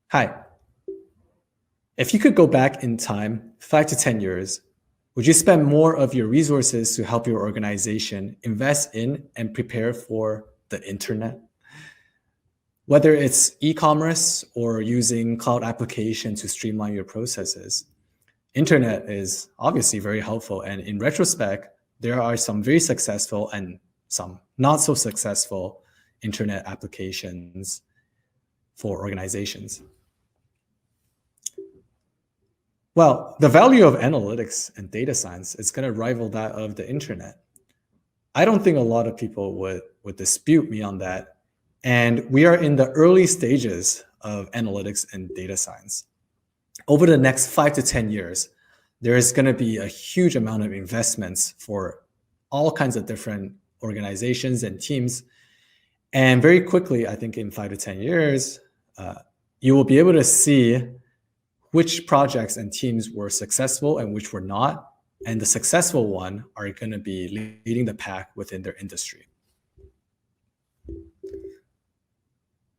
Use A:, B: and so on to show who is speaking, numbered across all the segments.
A: Hi. If you could go back in time 5 to 10 years, would you spend more of your resources to help your organization invest in and prepare for the internet? Whether it's e-commerce or using cloud application to streamline your processes, internet is obviously very helpful. And in retrospect, there are some very successful and some not so successful internet applications for organizations. Well, the value of analytics and data science is going to rival that of the internet. I don't think a lot of people would dispute me on that. And we are in the early stages of analytics and data science. Over the next 5 to 10 years, there is going to be a huge amount of investments for all kinds of different organizations and teams. And very quickly, I think in 5 to 10 years, you will be able to see which projects and teams were successful and which were not. And the successful one are going to be leading the pack within their industry.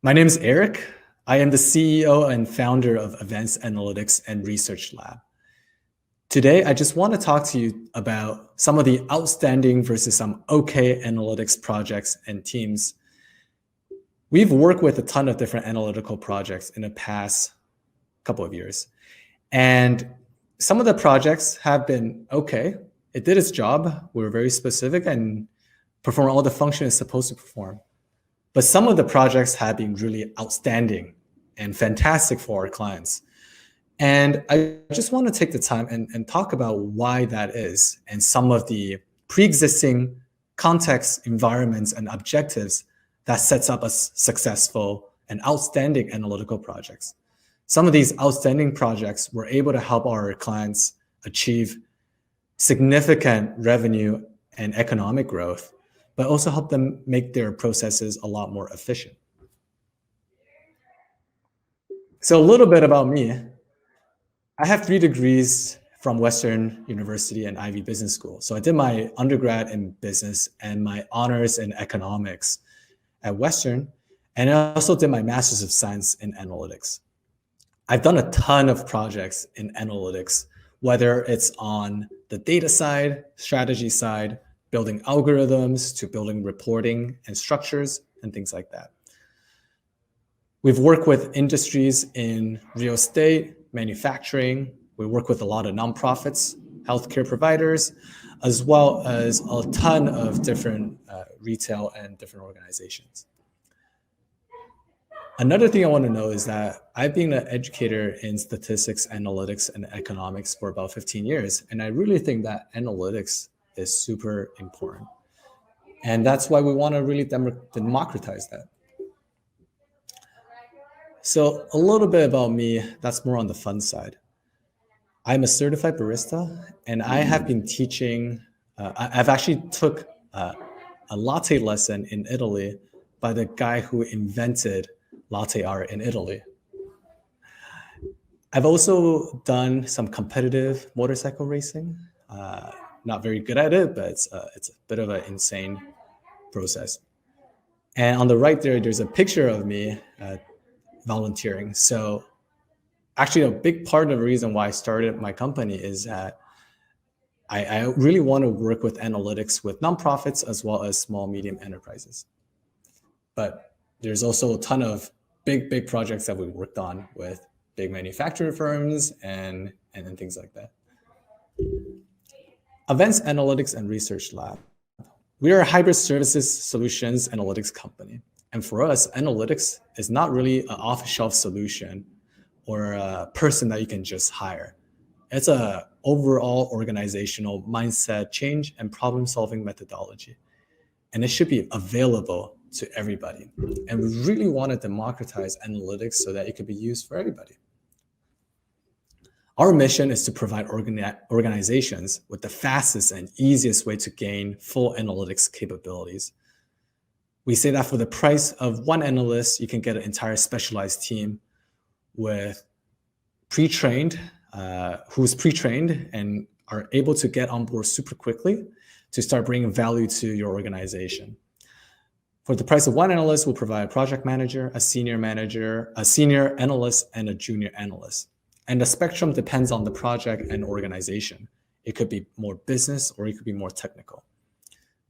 A: My name is Eric. I am the CEO and founder of Advanced Analytics and Research Lab. Today, I just want to talk to you about some of the outstanding versus some okay analytics projects and teams. We've worked with a ton of different analytical projects in the past couple of years. And some of the projects have been okay. It did its job. We were very specific and performed all the functions it's supposed to perform. But some of the projects have been really outstanding and fantastic for our clients. And I just want to take the time and talk about why that is and some of the pre-existing context, environments, and objectives that sets up as successful and outstanding analytical projects. Some of these outstanding projects were able to help our clients achieve significant revenue and economic growth, but also help them make their processes a lot more efficient. So a little bit about me. I have 3 degrees from Western University and Ivy Business School. So I did my undergrad in business and my honors in economics at Western, and I also did my master's of science in analytics. I've done a ton of projects in analytics, whether it's on the data side, strategy side, building algorithms to building reporting and structures and things like that. We've worked with industries in real estate, manufacturing. We work with a lot of nonprofits, healthcare providers, as well as a ton of different retail and different organizations. Another thing I want to know is that I've been an educator in statistics, analytics, and economics for about 15 years. And I really think that analytics is super important. And that's why we want to really democratize that. So a little bit about me, that's more on the fun side. I'm a certified barista, and I have been teaching, I've actually took a latte lesson in Italy by the guy who invented latte art in Italy. I've also done some competitive motorcycle racing. Not very good at it, but it's a bit of an insane process. And on the right there, there's a picture of me volunteering. So actually a big part of the reason why I started my company is that I really want to work with analytics with nonprofits as well as small, medium enterprises. But there's also a ton of big projects that we worked on with big manufacturing firms and things like that. Advanced Analytics and Research Lab. We are a hybrid services solutions analytics company. And for us, analytics is not really an off-the-shelf solution or a person that you can just hire. It's an overall organizational mindset change and problem-solving methodology. And it should be available to everybody. And we really want to democratize analytics so that it could be used for everybody. Our mission is to provide organizations with the fastest and easiest way to gain full analytics capabilities. We say that for the price of one analyst, you can get an entire specialized team with who's pre-trained and are able to get on board super quickly to start bringing value to your organization. For the price of one analyst, we'll provide a project manager, a senior analyst, and a junior analyst. And the spectrum depends on the project and organization. It could be more business or it could be more technical.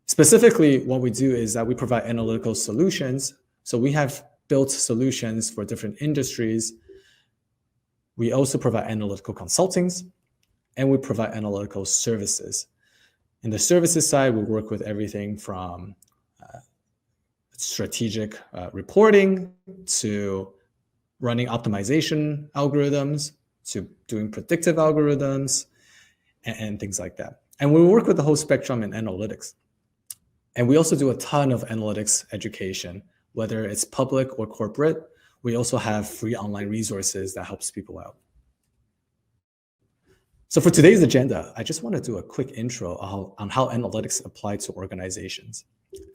A: Specifically, what we do is that we provide analytical solutions. So we have built solutions for different industries. We also provide analytical consultings, and we provide analytical services. In the services side, we work with everything from strategic reporting to running optimization algorithms to doing predictive algorithms and things like that. And we work with the whole spectrum in analytics. And we also do a ton of analytics education, whether it's public or corporate. We also have free online resources that helps people out. So for today's agenda, I just want to do a quick intro on how analytics apply to organizations.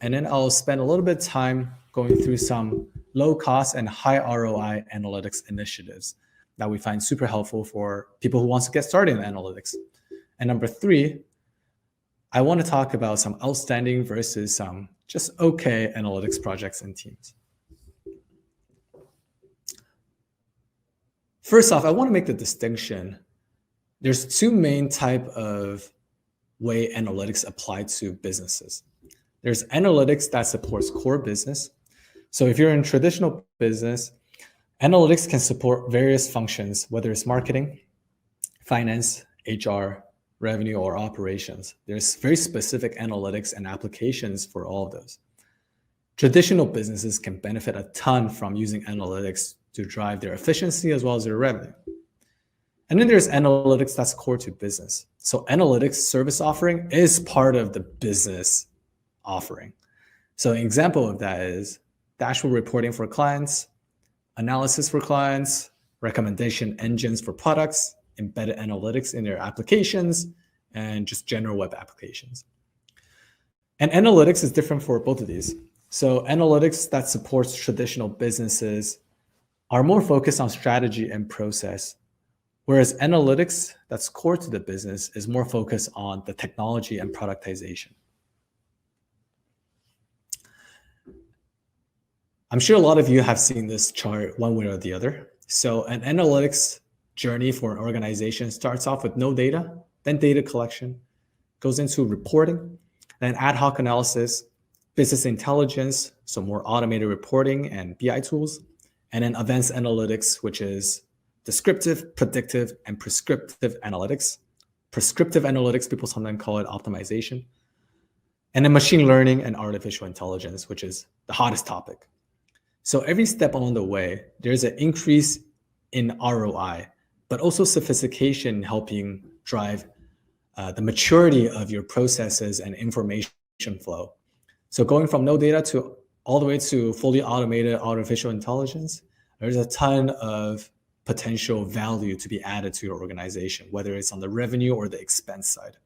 A: And then I'll spend a little bit of time going through some low cost and high ROI analytics initiatives that we find super helpful for people who want to get started in analytics. And number 3, I want to talk about some outstanding versus some just okay analytics projects and teams. First off, I want to make the distinction. There's 2 main type of way analytics apply to businesses. There's analytics that supports core business. So if you're in traditional business, analytics can support various functions, whether it's marketing, finance, HR, revenue, or operations. There's very specific analytics and applications for all of those. Traditional businesses can benefit a ton from using analytics to drive their efficiency as well as their revenue. And then there's analytics that's core to business. So analytics service offering is part of the business offering. So an example of that is dashboard reporting for clients, analysis for clients, recommendation engines for products, embedded analytics in their applications, and just general web applications. And analytics is different for both of these. So analytics that supports traditional businesses are more focused on strategy and process, whereas analytics that's core to the business is more focused on the technology and productization. I'm sure a lot of you have seen this chart one way or the other. So an analytics journey for an organization starts off with no data, then data collection, goes into reporting, then ad hoc analysis, business intelligence, so more automated reporting and BI tools, and then advanced analytics, which is descriptive, predictive, and prescriptive analytics. Prescriptive analytics, people sometimes call it optimization. And then machine learning and artificial intelligence, which is the hottest topic. So every step along the way, there's an increase in ROI, but also sophistication helping drive the maturity of your processes and information flow. So going from no data to all the way to fully automated artificial intelligence, there's a ton of potential value to be added to your organization, whether it's on the revenue or the expense side.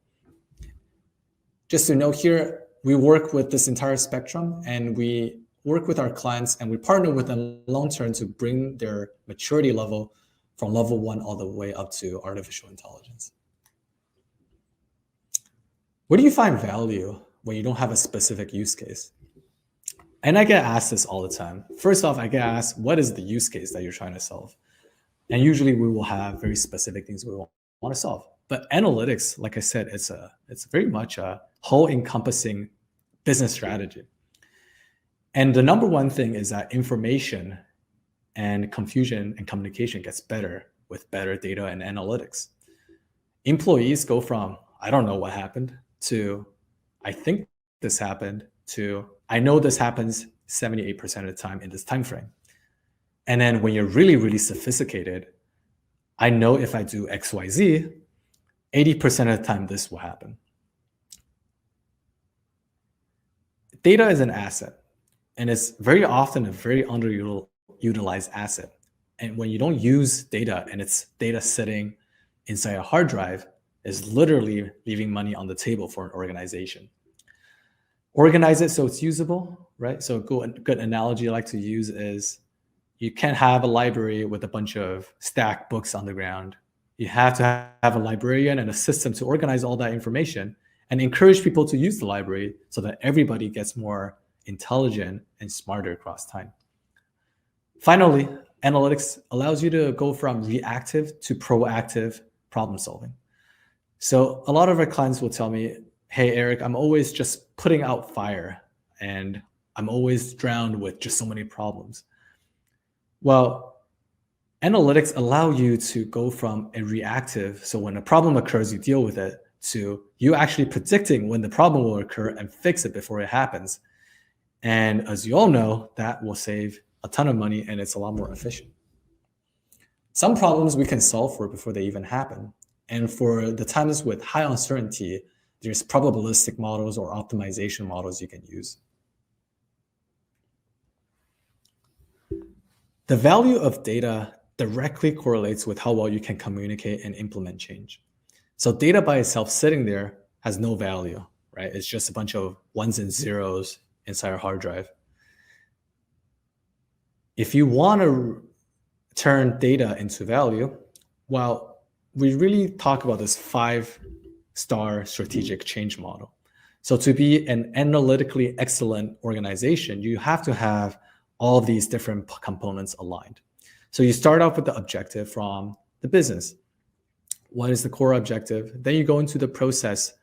A: Just to note here, we work with this entire spectrum, and we work with our clients and we partner with them long-term to bring their maturity level from level 1 all the way up to artificial intelligence. Where do you find value when you don't have a specific use case? And I get asked this all the time. First off, I get asked, what is the use case that you're trying to solve? And usually we will have very specific things we want to solve. But analytics, like I said, it's very much a whole encompassing business strategy. And the number one thing is that information and confusion and communication gets better with better data and analytics. Employees go from, I don't know what happened, to I think this happened, to I know this happens 78% of the time in this time frame. And then when you're really, really sophisticated, I know if I do XYZ, 80% of the time this will happen. Data is an asset, and it's very often a very underutilized asset. And when you don't use data and it's data sitting inside a hard drive, is literally leaving money on the table for an organization. Organize it so it's usable, right? So a good analogy I like to use is you can't have a library with a bunch of stacked books on the ground. You have to have a librarian and a system to organize all that information and encourage people to use the library so that everybody gets more intelligent, and smarter across time. Finally, analytics allows you to go from reactive to proactive problem solving. So a lot of our clients will tell me, hey, Eric, I'm always just putting out fire and I'm always drowned with just so many problems. Well, analytics allow you to go from a reactive, so when a problem occurs, you deal with it, to you actually predicting when the problem will occur and fix it before it happens. And as you all know, that will save a ton of money and it's a lot more efficient. Some problems we can solve for before they even happen. And for the times with high uncertainty, there's probabilistic models or optimization models you can use. The value of data directly correlates with how well you can communicate and implement change. So data by itself sitting there has no value, right? It's just a bunch of ones and zeros inside a hard drive. If you want to turn data into value, well, we really talk about this 5-star strategic change model. So to be an analytically excellent organization, you have to have all of these different components aligned. So you start off with the objective from the business. What is the core objective? Then you go into the process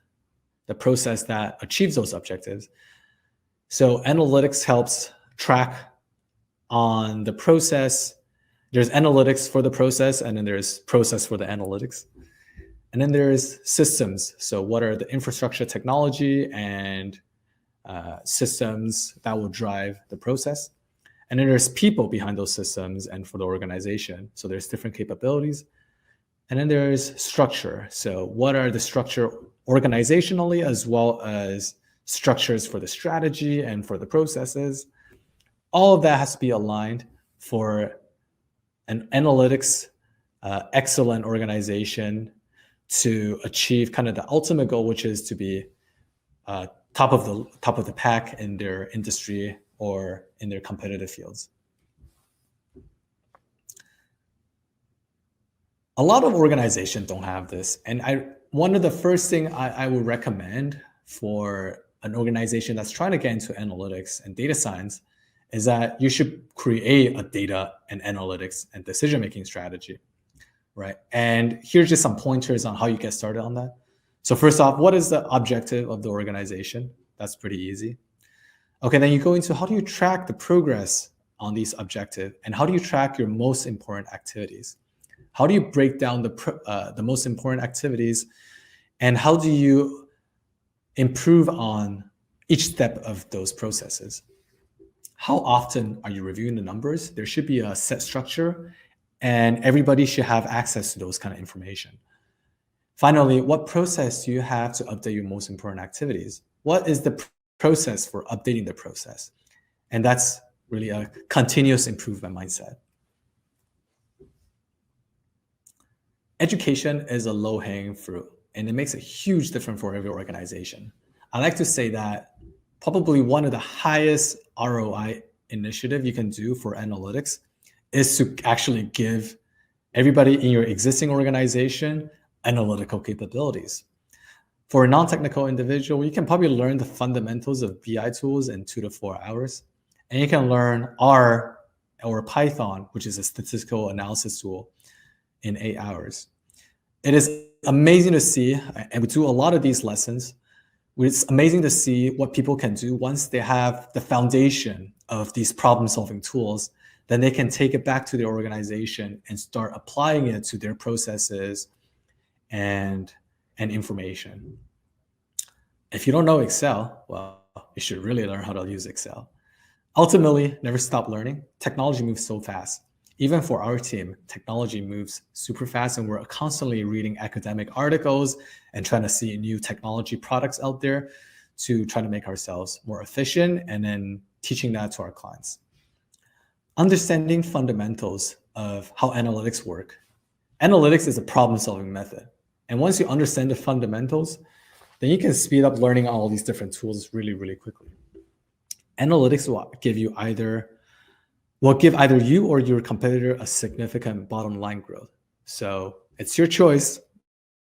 A: that achieves those objectives. So analytics helps track on the process. There's analytics for the process, and then there's process for the analytics. And then there's systems. So what are the infrastructure technology and systems that will drive the process? And then there's people behind those systems and for the organization. So there's different capabilities. And then there's structure. So what are the structure organizationally, as well as structures for the strategy and for the processes? All of that has to be aligned for an analytics excellent organization to achieve kind of the ultimate goal, which is to be top of the pack in their industry or in their competitive fields. A lot of organizations don't have this. And one of the first thing I would recommend for an organization that's trying to get into analytics and data science is that you should create a data and analytics and decision-making strategy, right? And here's just some pointers on how you get started on that. So first off, what is the objective of the organization? That's pretty easy. Okay, then you go into how do you track the progress on these objectives, and how do you track your most important activities? How do you break down the most important activities, and how do you improve on each step of those processes? How often are you reviewing the numbers? There should be a set structure, and everybody should have access to those kind of information. Finally, what process do you have to update your most important activities? What is the process for updating the process? And that's really a continuous improvement mindset. Education is a low-hanging fruit, and it makes a huge difference for every organization. I like to say that probably one of the highest ROI initiative you can do for analytics is to actually give everybody in your existing organization analytical capabilities. For a non-technical individual, you can probably learn the fundamentals of BI tools in 2 to 4 hours. And you can learn R or Python, which is a statistical analysis tool, in 8 hours. It is amazing to see, and we do a lot of these lessons. It's amazing to see what people can do once they have the foundation of these problem-solving tools. Then they can take it back to their organization and start applying it to their processes and information. If you don't know Excel, well, you should really learn how to use Excel. Ultimately, never stop learning. Technology moves so fast. Even for our team, technology moves super fast, and we're constantly reading academic articles and trying to see new technology products out there to try to make ourselves more efficient, and then teaching that to our clients. Understanding fundamentals of how analytics work. Analytics is a problem-solving method. And once you understand the fundamentals, then you can speed up learning all these different tools really, really quickly. Analytics will give either you or your competitor a significant bottom line growth. So it's your choice.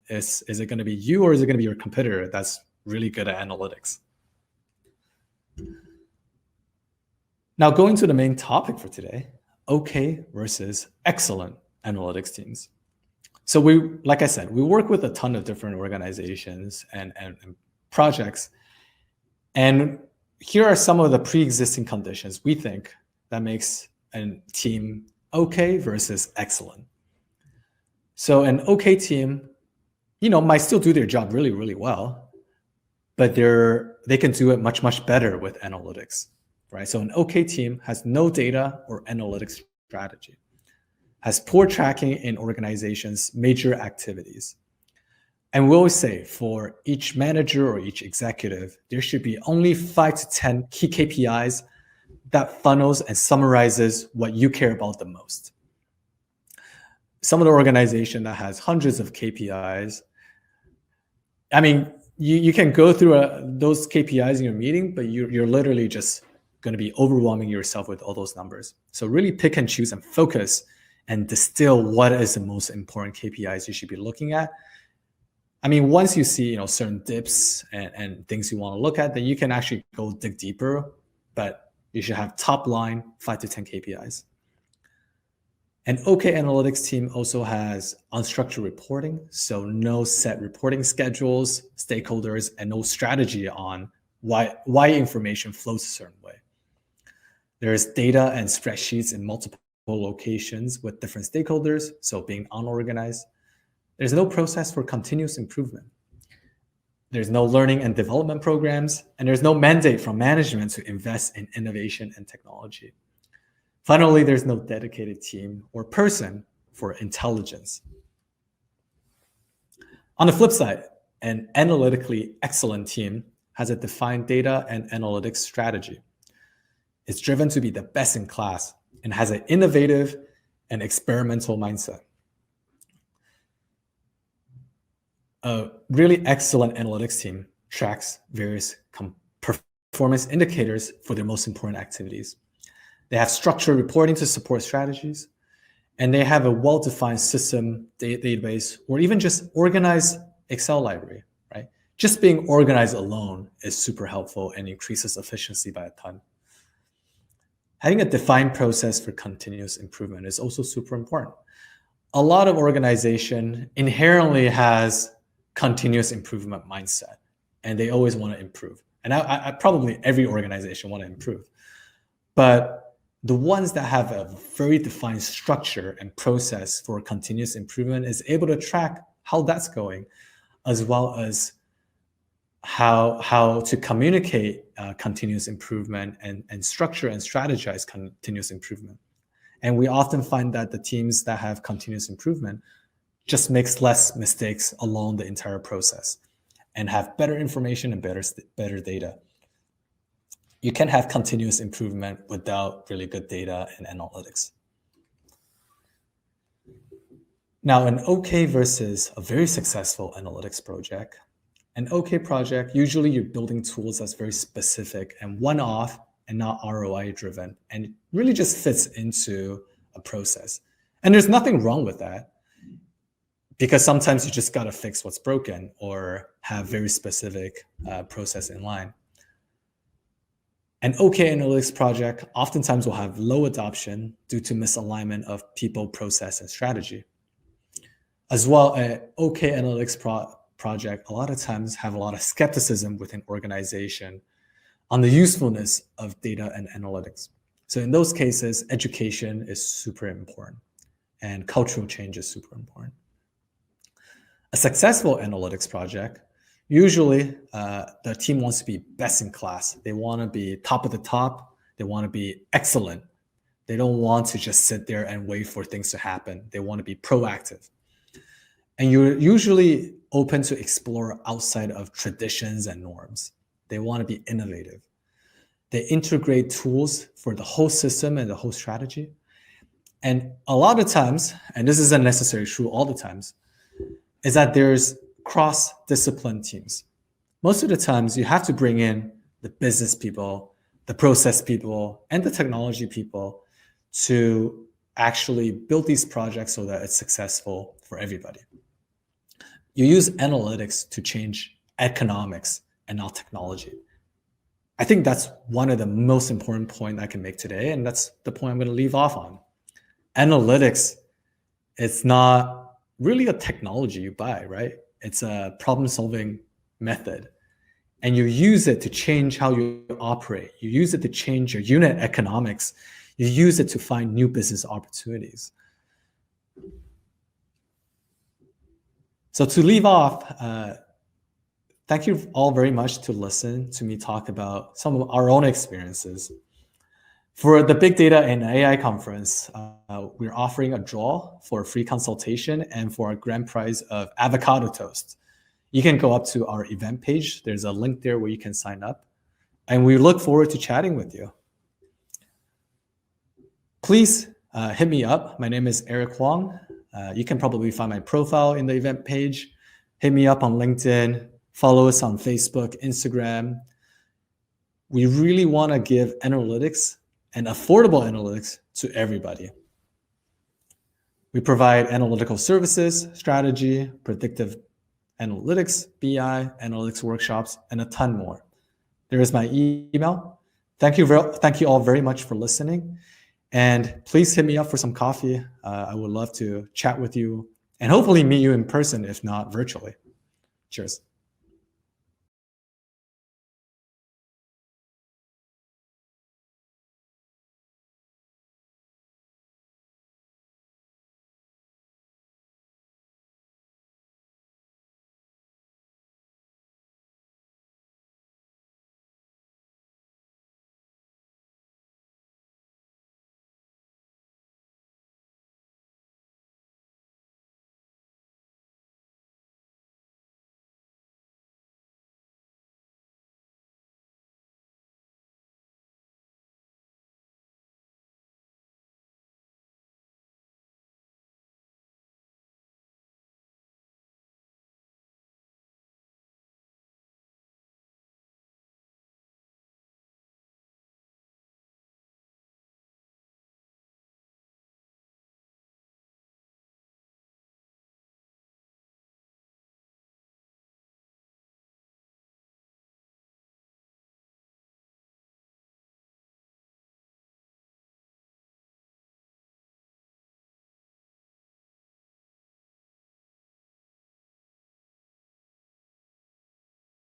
A: Is it going to be you, or is it going to be your competitor that's really good at analytics? Now, going to the main topic for today, okay versus excellent analytics teams. So like I said, we work with a ton of different organizations and projects. And here are some of the pre-existing conditions we think that makes a team okay versus excellent. So an okay team, might still do their job really, really well, but they can do it much, much better with analytics, right? So an okay team has no data or analytics strategy, has poor tracking in organizations' major activities. And we always say for each manager or each executive, there should be only 5 to 10 key KPIs that funnels and summarizes what you care about the most. Some of the organization that has hundreds of KPIs, I mean, you can go through those KPIs in your meeting, but you're literally just going to be overwhelming yourself with all those numbers. So really pick and choose and focus and distill what is the most important KPIs you should be looking at. I mean, once you see certain dips and things you want to look at, then you can actually go dig deeper, but you should have top line 5 to 10 KPIs. An OK analytics team also has unstructured reporting, so no set reporting schedules, stakeholders, and no strategy on why information flows a certain way. There's data and spreadsheets in multiple locations with different stakeholders, so being unorganized. There's no process for continuous improvement. There's no learning and development programs, and there's no mandate from management to invest in innovation and technology. Finally, there's no dedicated team or person for intelligence. On the flip side, an analytically excellent team has a defined data and analytics strategy. It's driven to be the best in class and has an innovative and experimental mindset. A really excellent analytics team tracks various performance indicators for their most important activities. They have structured reporting to support strategies, and they have a well-defined system database or even just organized Excel library, right? Just being organized alone is super helpful and increases efficiency by a ton. Having a defined process for continuous improvement is also super important. A lot of organization inherently has continuous improvement mindset, and they always want to improve. And I probably every organization want to improve. But the ones that have a very defined structure and process for continuous improvement is able to track how that's going, as well as how to communicate continuous improvement and structure and strategize continuous improvement. And we often find that the teams that have continuous improvement just makes less mistakes along the entire process and have better information and better data. You can't have continuous improvement without really good data and analytics. Now, an OK versus a very successful analytics project. An OK project, usually you're building tools that's very specific and one-off and not ROI driven, and it really just fits into a process. And there's nothing wrong with that, because sometimes you just got to fix what's broken or have very specific process in line. An OK analytics project oftentimes will have low adoption due to misalignment of people, process, and strategy. As well, an OK analytics project a lot of times have a lot of skepticism within organization on the usefulness of data and analytics. So in those cases, education is super important and cultural change is super important. A successful analytics project, usually the team wants to be best in class. They want to be top of the top. They want to be excellent. They don't want to just sit there and wait for things to happen. They want to be proactive. And you're usually open to explore outside of traditions and norms. They want to be innovative. They integrate tools for the whole system and the whole strategy. And a lot of times, and this isn't necessarily true all the times, is that there's cross-discipline teams. Most of the times you have to bring in the business people, the process people, and the technology people to actually build these projects so that it's successful for everybody. You use analytics to change economics and not technology. I think that's one of the most important points I can make today, and that's the point I'm going to leave off on. Analytics, it's not really a technology you buy, right? It's a problem-solving method. And you use it to change how you operate. You use it to change your unit economics. You use it to find new business opportunities. So to leave off, thank you all very much to listen to me talk about some of our own experiences. For the Big Data and AI conference, we're offering a draw for a free consultation and for a grand prize of avocado toast. You can go up to our event page. There's a link there where you can sign up. And we look forward to chatting with you. Please hit me up. My name is Eric Huang. You can probably find my profile in the event page. Hit me up on LinkedIn. Follow us on Facebook, Instagram. We really want to give analytics and affordable analytics to everybody. We provide analytical services, strategy, predictive analytics, BI, analytics workshops, and a ton more. There is my email. Thank you all very much for listening. And please hit me up for some coffee. I would love to chat with you and hopefully meet you in person, if not virtually. Cheers.